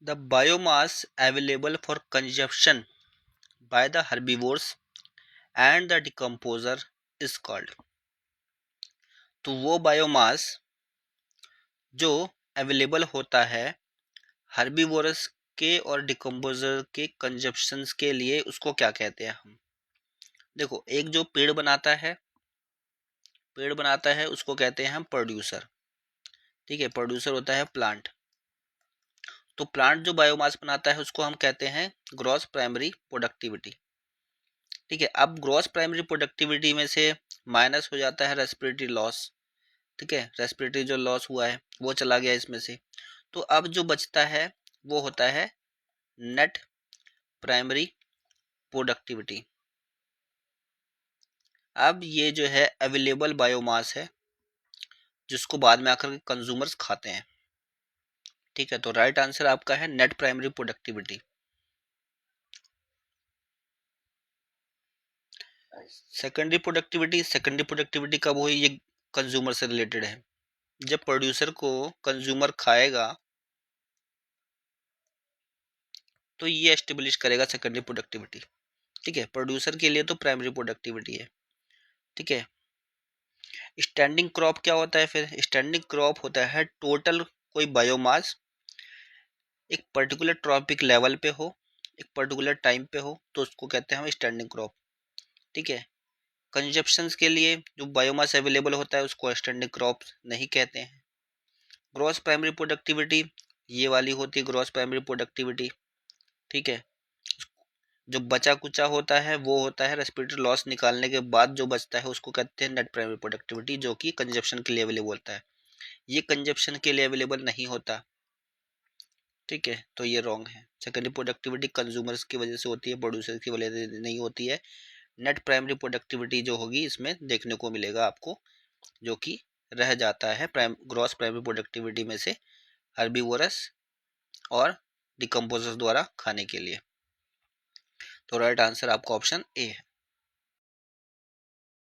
The biomass available for consumption by the herbivores and the decomposer is called। तो वो biomass जो available होता है हर्बीवोरस के और डिकम्पोजर के कंजप्शंस के लिए, उसको क्या कहते हैं हम। देखो, एक जो पेड़ बनाता है उसको कहते हैं हम प्रोड्यूसर। ठीक है, प्रोड्यूसर होता है प्लांट। तो प्लांट जो बायोमास बनाता है उसको हम कहते हैं ग्रॉस प्राइमरी प्रोडक्टिविटी। ठीक है, अब ग्रॉस प्राइमरी प्रोडक्टिविटी में से माइनस हो जाता है रेस्पिरेटरी लॉस। ठीक है, रेस्पिरेटरी जो लॉस हुआ है वो चला गया इसमें से। तो अब जो बचता है वो होता है नेट प्राइमरी प्रोडक्टिविटी। अब ये जो है अवेलेबल बायोमास है जिसको बाद में आकर कंज्यूमर्स खाते हैं। ठीक है, तो राइट आंसर आपका है net primary productivity. Secondary productivity कब हुई, ये कंज्यूमर से रिलेटेड है। जब प्रोड्यूसर को कंज्यूमर खाएगा तो ये एस्टेब्लिश करेगा सेकेंडरी प्रोडक्टिविटी। ठीक है, प्रोड्यूसर के लिए तो प्राइमरी प्रोडक्टिविटी है। ठीक है, स्टैंडिंग क्रॉप क्या होता है फिर। स्टैंडिंग क्रॉप होता है टोटल कोई बायोमास एक पर्टिकुलर ट्रॉपिक लेवल पे हो, एक पर्टिकुलर टाइम पे हो, तो उसको कहते हैं हम स्टैंडिंग क्रॉप। ठीक है, कंजप्शंस के लिए जो बायोमास अवेलेबल होता है उसको स्टैंडिंग क्रॉप नहीं कहते हैं। ग्रॉस प्राइमरी प्रोडक्टिविटी ये वाली होती है ग्रॉस प्राइमरी प्रोडक्टिविटी। ठीक है, जो बचा कुचा होता है वो होता है रेस्पिरेटरी लॉस निकालने के बाद जो बचता है उसको कहते हैं नेट प्राइमरी प्रोडक्टिविटी, जो कि कंजप्शन के लिए अवेलेबल होता है। ये कंजप्शन के लिए अवेलेबल नहीं होता। ठीक है, तो ये रॉन्ग है। सेकेंडरी प्रोडक्टिविटी कंज्यूमर्स की वजह से होती है, प्रोड्यूसर की वजह से नहीं होती है। नेट प्राइमरी प्रोडक्टिविटी जो होगी इसमें देखने को मिलेगा आपको, जो कि रह जाता है ग्रॉस प्राइमरी प्रोडक्टिविटी में से हर्बीवोरस और डिकम्पोजर्स द्वारा खाने के लिए। तो राइट आंसर आपका ऑप्शन ए है।